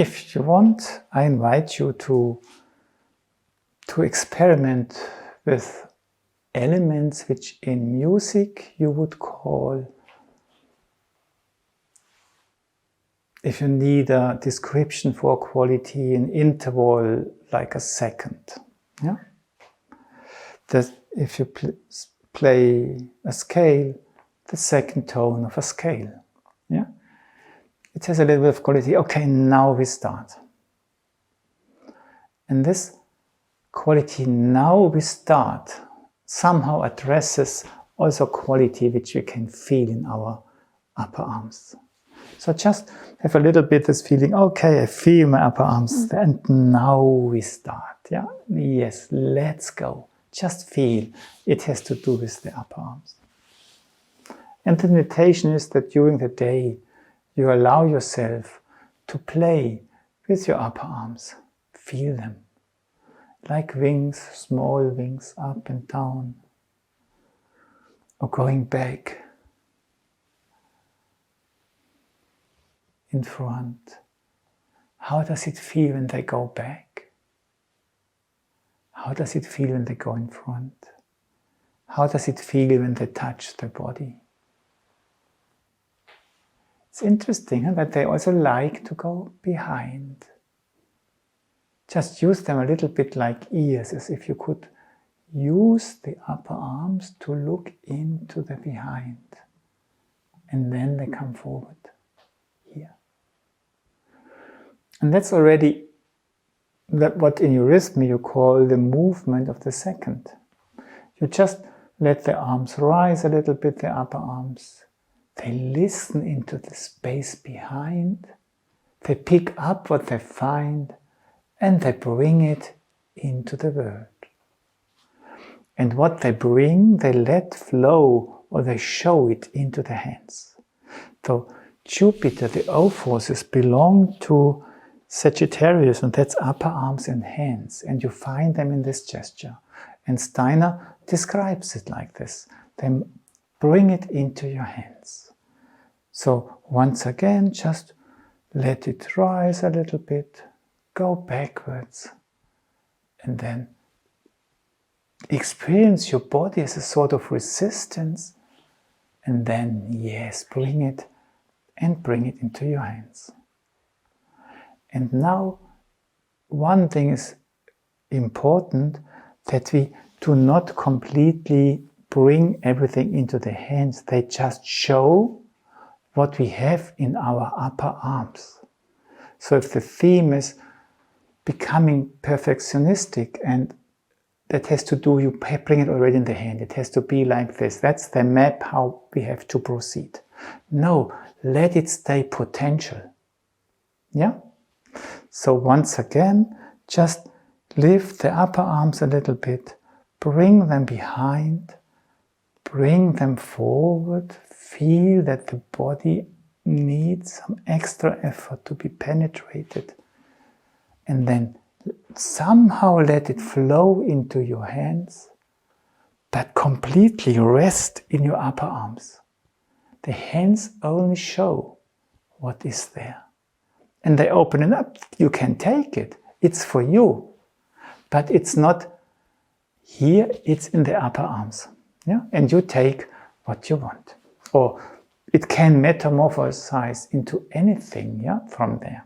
if you want, I invite you to experiment with elements which in music you would call, if you need a description for a quality, an interval like a second. Yeah? That if you play a scale, the second tone of a scale. Yeah? It has a little bit of quality. Okay, now we start. And this quality, now we start, somehow addresses also quality which we can feel in our upper arms. So just have a little bit this feeling, okay, I feel my upper arms, and now we start. Yeah? Yes, let's go. Just feel. It has to do with the upper arms. And the invitation is that during the day, you allow yourself to play with your upper arms. Feel them. Like wings, small wings, up and down. Or going back. In front. How does it feel when they go back? How does it feel when they go in front? How does it feel when they touch the body? It's interesting that they also like to go behind. Just use them a little bit like ears, as if you could use the upper arms to look into the behind. And then they come forward. Here. And that's already what in eurythmy you call the movement of the second. You just let the arms rise a little bit, the upper arms. They listen into the space behind. They pick up what they find and they bring it into the world. And what they bring, they let flow or they show it into the hands. So Jupiter, the O forces, belong to Sagittarius, and that's upper arms and hands. And you find them in this gesture. And Steiner describes it like this. They bring it into your hands. So once again, just let it rise a little bit, go backwards, and then experience your body as a sort of resistance, and then, yes, bring it into your hands. And now, one thing is important, that we do not completely bring everything into the hands. They just show what we have in our upper arms. So if the theme is becoming perfectionistic, and that has to do, you bring it already in the hand. It has to be like this. That's the map how we have to proceed. No, let it stay potential. Yeah? So once again, just lift the upper arms a little bit, bring them behind, bring them forward, feel that the body needs some extra effort to be penetrated, and then somehow let it flow into your hands, but completely rest in your upper arms. The hands only show what is there. And they open it up. You can take it. It's for you. But it's not here, it's in the upper arms. Yeah? And you take what you want. Or it can metamorphosize into anything, yeah, from there.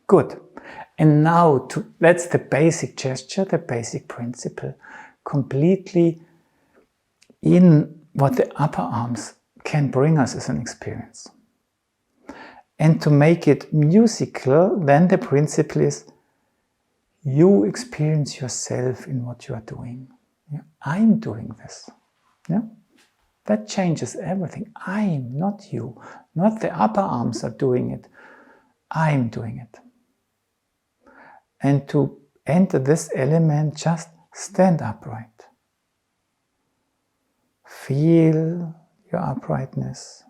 Good. And now, that's the basic gesture, the basic principle, completely in what the upper arms can bring us as an experience. And to make it musical, then the principle is you experience yourself in what you are doing. Yeah? I'm doing this. Yeah? That changes everything. I'm, not you. Not the upper arms are doing it. I'm doing it. And to enter this element, just stand upright. Feel your uprightness.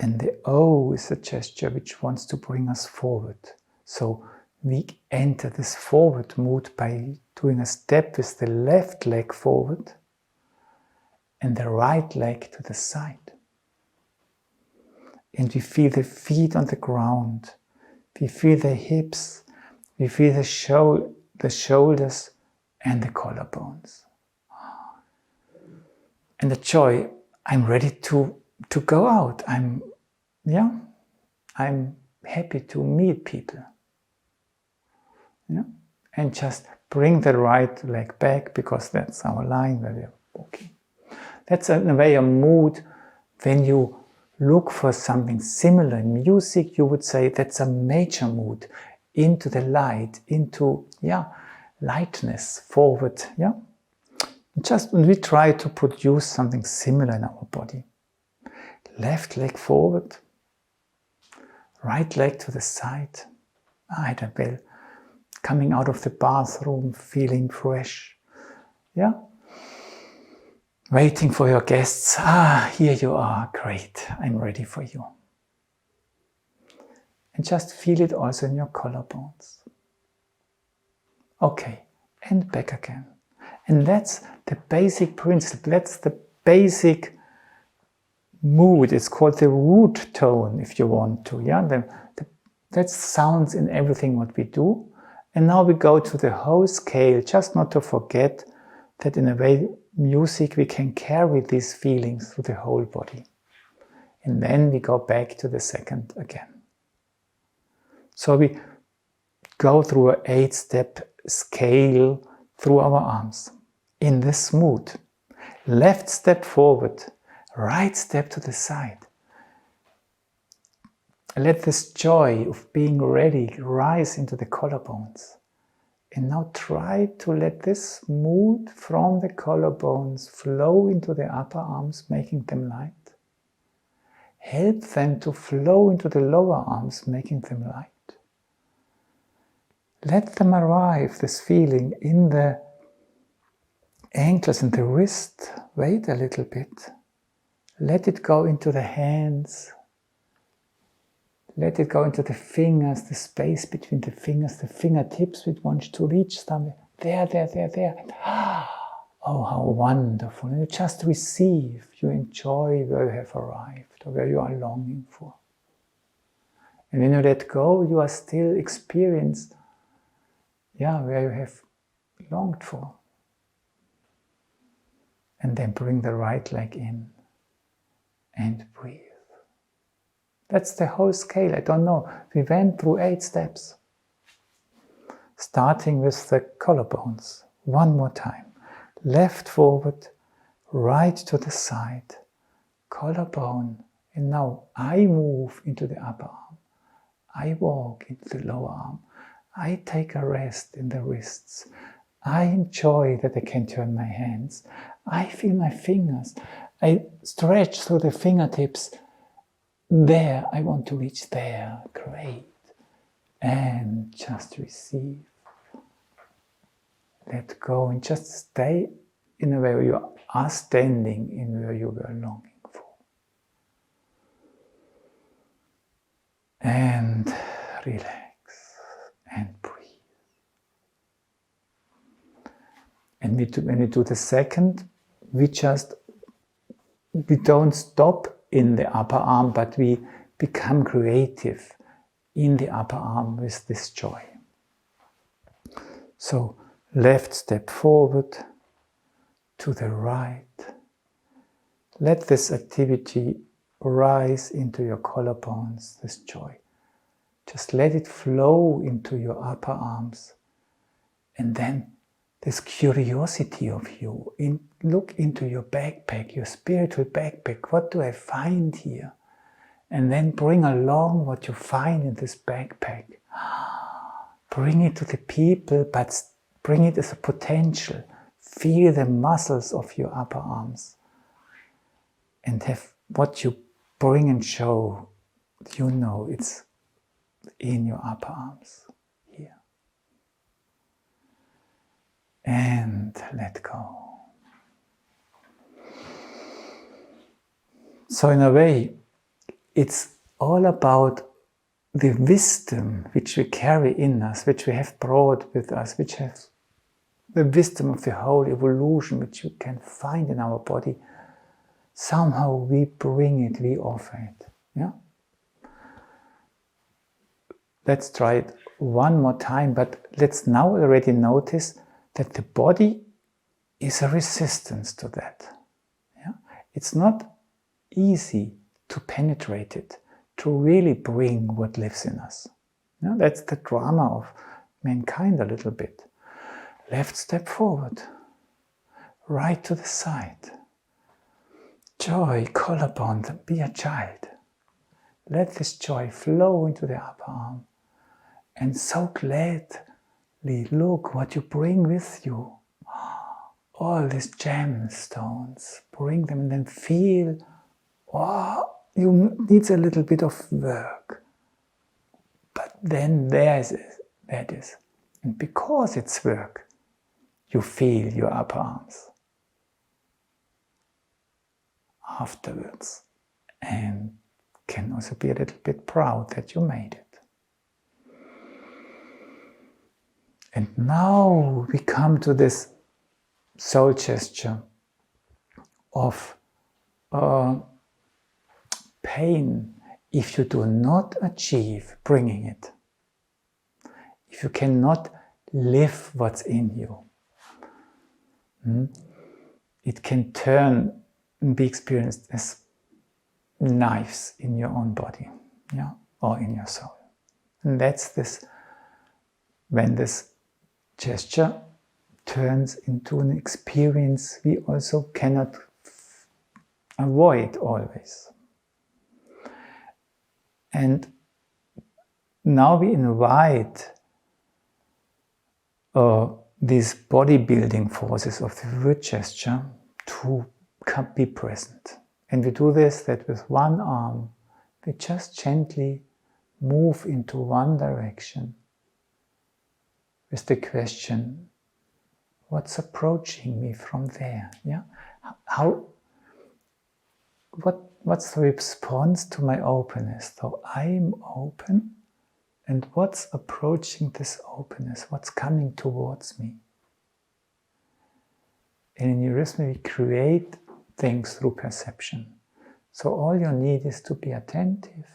And the O is a gesture which wants to bring us forward. So we enter this forward mood by doing a step with the left leg forward and the right leg to the side. And we feel the feet on the ground. We feel the hips. We feel the shoulders and the collarbones. And the joy, I'm ready to go out. I'm happy to meet people. Yeah? And just bring the right leg back, because that's our line where we're walking. That's in a way a mood. When you look for something similar in music, you would say that's a major mood, into the light, into lightness, forward. Yeah. Just when we try to produce something similar in our body. Left leg forward, right leg to the side. I don't know, coming out of the bathroom, feeling fresh. Yeah. Waiting for your guests. Here you are. Great. I'm ready for you. And just feel it also in your collarbones. Okay. And back again. And that's the basic principle. That's the basic mood. It's called the root tone, if you want to. Yeah. That sounds in everything what we do. And now we go to the whole scale, just not to forget that in a way, music, we can carry these feelings through the whole body. And then we go back to the second again. So we go through an 8-step scale through our arms in this mood. Left step forward, right step to the side. Let this joy of being ready rise into the collarbones. And now try to let this mood from the collarbones flow into the upper arms, making them light. Help them to flow into the lower arms, making them light. Let them arrive, this feeling, in the ankles and the wrist. Wait a little bit. Let it go into the hands. Let it go into the fingers, the space between the fingers, the fingertips which wants to reach somewhere. There. And, oh, how wonderful. And you just receive, you enjoy where you have arrived or where you are longing for. And when you let go, you are still experienced, where you have longed for. And then bring the right leg in and breathe. That's the whole scale. I don't know. We went through 8 steps. Starting with the collarbones. One more time. Left forward, right to the side. Collarbone. And now I move into the upper arm. I walk into the lower arm. I take a rest in the wrists. I enjoy that I can turn my hands. I feel my fingers. I stretch through the fingertips. There, I want to reach there. Great. And just receive. Let go and just stay in a way where you are standing in where you were longing for. And relax and breathe. And when we do the second, we don't stop in the upper arm, but we become creative in the upper arm with this joy. So, left step forward, to the right. Let this activity rise into your collarbones, this joy. Just let it flow into your upper arms. And then this curiosity of you, look into your backpack, your spiritual backpack. What do I find here? And then bring along what you find in this backpack. Bring it to the people, but bring it as a potential. Feel the muscles of your upper arms. And have what you bring and show, it's in your upper arms. And let go. So in a way, it's all about the wisdom which we carry in us, which we have brought with us, which has the wisdom of the whole evolution, which you can find in our body. Somehow we bring it, we offer it. Yeah? let's try it one more time, but let's now already notice that the body is a resistance to that. Yeah? It's not easy to penetrate it, to really bring what lives in us. Yeah? That's the drama of mankind a little bit. Left step forward, right to the side. Joy, collarbone, be a child. Let this joy flow into the upper arm. And so gladly look what you bring with you. All these gemstones, bring them and then feel, oh, you need a little bit of work. But then that is. And because it's work, you feel your upper arms afterwards. And can also be a little bit proud that you made it. And now we come to this soul gesture of pain if you do not achieve bringing it. If you cannot live what's in you. It can turn and be experienced as knives in your own body, yeah, or in your soul. And that's this, when this gesture turns into an experience we also cannot avoid always. And now we invite these bodybuilding forces of the root gesture to be present. And we do this that with one arm, we just gently move into one direction with the question, what's approaching me from there? Yeah? What's the response to my openness? So I'm open, and what's approaching this openness? What's coming towards me? And in eurythmy, we create things through perception. So all you need is to be attentive.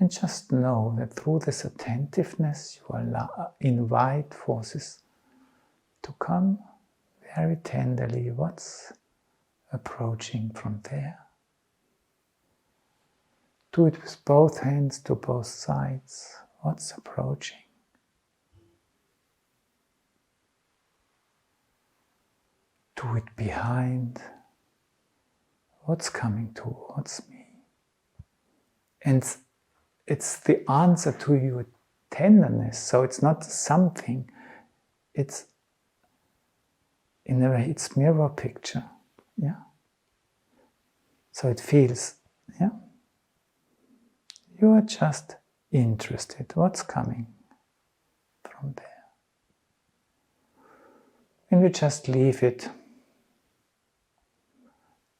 And just know that through this attentiveness, you invite forces to come very tenderly. What's approaching from there? Do it with both hands to both sides. What's approaching? Do it behind. What's coming towards me? And it's the answer to your tenderness. So it's not something. It's, in a way, it's mirror picture. Yeah. So it feels, yeah. You are just interested. What's coming from there? And you just leave it.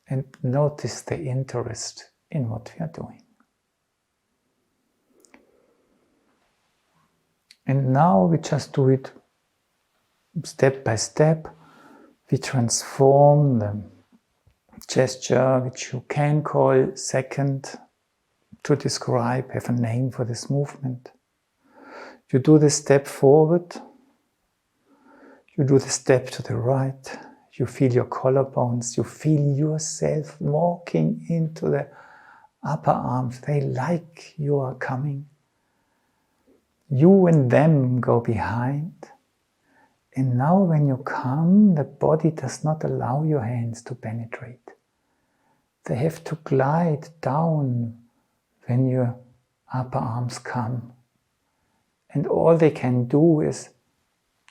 And notice the interest in what we are doing. And now we just do it step by step. We transform the gesture, which you can call second, to describe, have a name for this movement. You do the step forward. You do the step to the right. You feel your collarbones. You feel yourself walking into the upper arms. They like you are coming. You and them go behind. And now when you come, the body does not allow your hands to penetrate. They have to glide down when your upper arms come. And all they can do is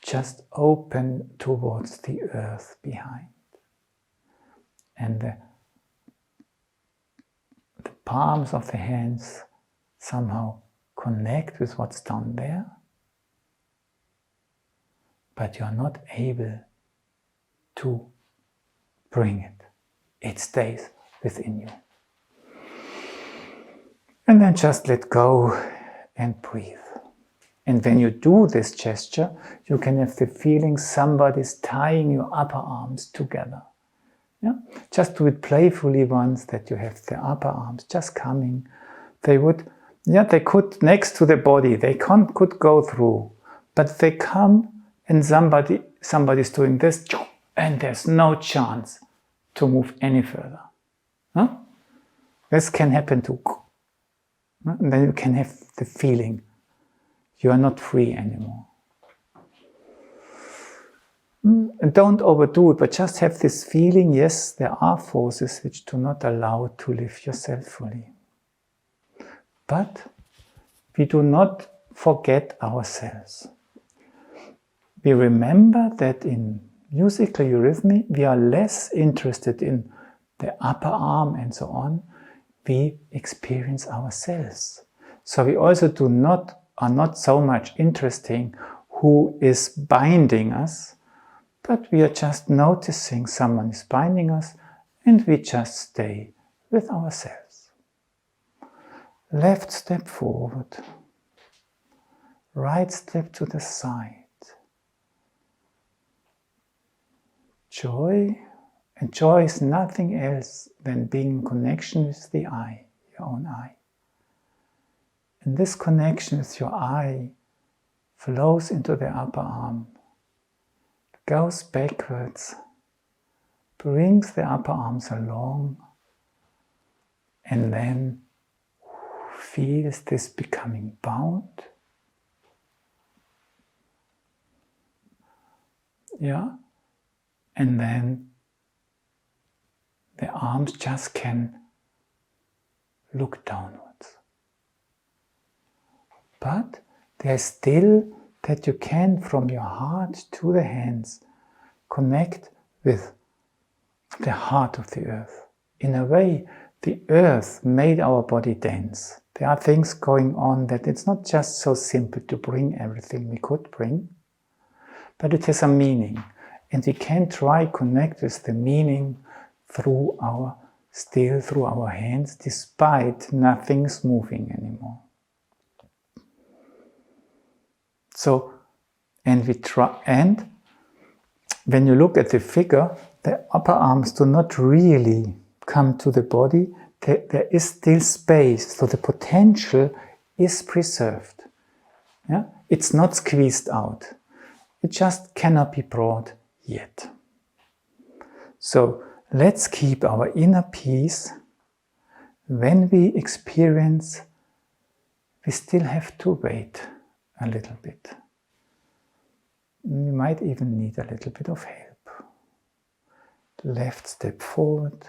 just open towards the earth behind. And the palms of the hands somehow connect with what's down there, but you're not able to bring it. It stays within you. And then just let go and breathe. And when you do this gesture, you can have the feeling somebody's tying your upper arms together. Yeah? Just do it playfully once, that you have the upper arms just coming. They would, Yeah, they could, next to the body, they could go through, but they come and somebody's doing this, and there's no chance to move any further. Huh? This can happen too. And then you can have the feeling you are not free anymore. And don't overdo it, but just have this feeling, yes, there are forces which do not allow to live yourself fully. But we do not forget ourselves. We remember that in musical eurythmy, we are less interested in the upper arm and so on. We experience ourselves. So we also are not so much interested who is binding us, but we are just noticing someone is binding us and we just stay with ourselves. Left step forward, right step to the side. Joy, and joy is nothing else than being in connection with the I, your own I. And this connection with your I flows into the upper arm, goes backwards, brings the upper arms along, and then feels this becoming bound. Yeah. And then the arms just can look downwards. But there's still that you can, from your heart to the hands, connect with the heart of the earth. In a way, the earth made our body dense. There are things going on that it's not just so simple to bring everything we could bring, but it has a meaning. And we can try connect with the meaning through our hands, despite nothing's moving anymore. So, and when you look at the figure, the upper arms do not really come to the body. There is still space, so the potential is preserved. Yeah? It's not squeezed out. It just cannot be brought yet. So let's keep our inner peace. When we experience, we still have to wait a little bit. We might even need a little bit of help. Left step forward,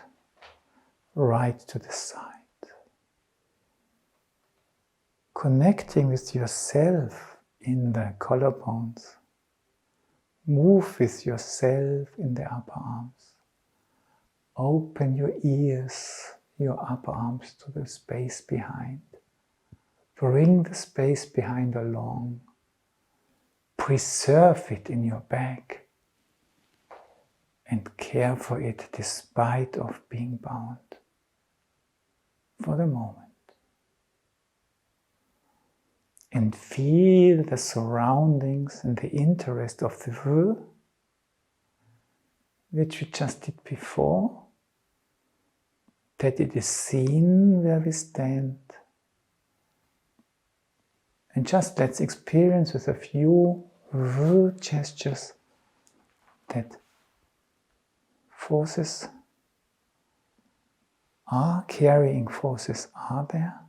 right to the side. Connecting with yourself in the collarbones. Move with yourself in the upper arms. Open your ears, your upper arms to the space behind. Bring the space behind along. Preserve it in your back and care for it despite of being bound for the moment. And feel the surroundings and the interest of the room, which we just did before, that it is seen where we stand. And just let's experience with a few gestures that forces are carrying forces are there.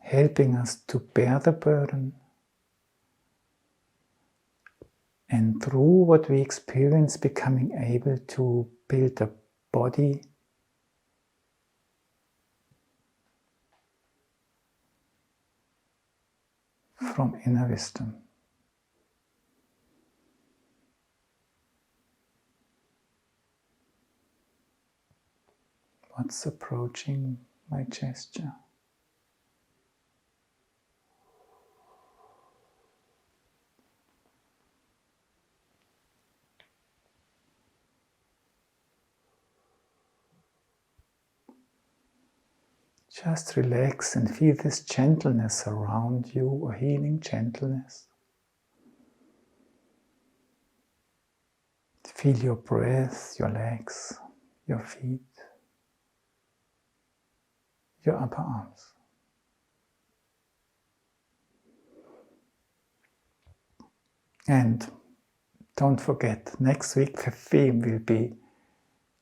Helping us to bear the burden. And through what we experience, becoming able to build a body from inner wisdom. What's approaching my gesture? Just relax and feel this gentleness around you, or healing gentleness. Feel your breath, your legs, your feet. your upper arms. And don't forget, next week the theme will be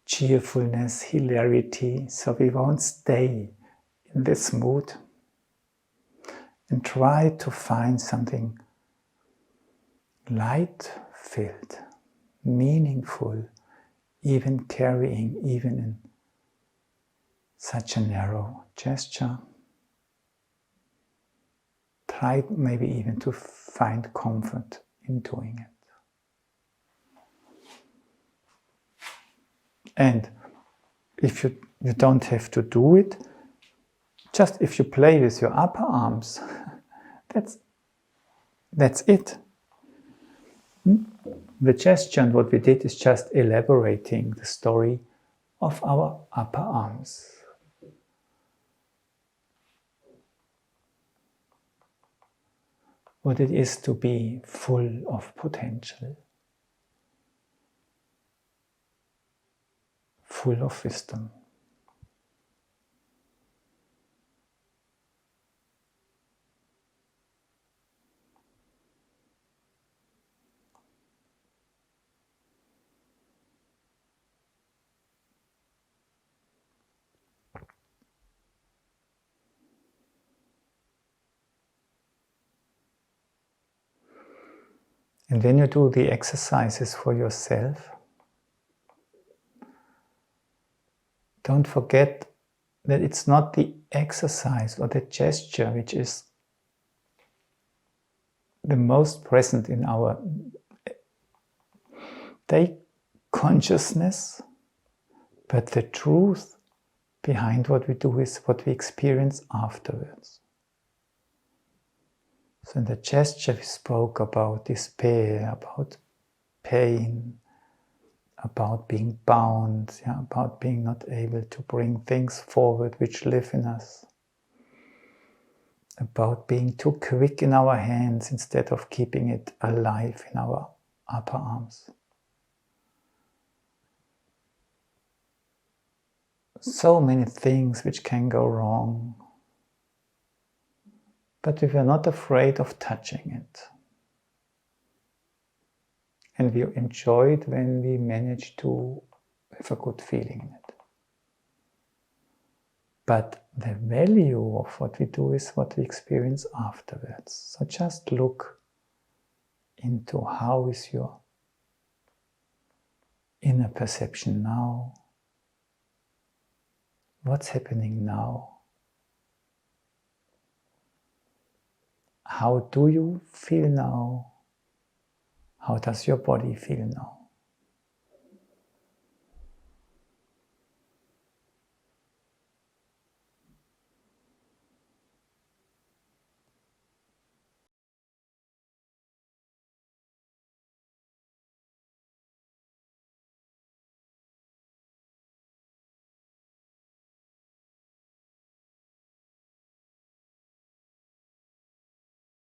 cheerfulness, hilarity, so we won't stay in this mood. And try to find something light-filled, meaningful, even carrying, even in such a narrow gesture. Try maybe even to find comfort in doing it. And if you don't have to do it, just if you play with your upper arms, that's it. The gesture and what we did is just elaborating the story of our upper arms. What it is to be full of potential, full of wisdom. And when you do the exercises for yourself, don't forget that it's not the exercise or the gesture which is the most present in our day consciousness, but the truth behind what we do is what we experience afterwards. So in the gesture we spoke about despair, about pain, about being bound, about being not able to bring things forward which live in us, about being too quick in our hands instead of keeping it alive in our upper arms. So many things which can go wrong, but we were not afraid of touching it. And we enjoyed when we managed to have a good feeling in it. But the value of what we do is what we experience afterwards. So just look into how is your inner perception now? What's happening now? How do you feel now? How does your body feel now?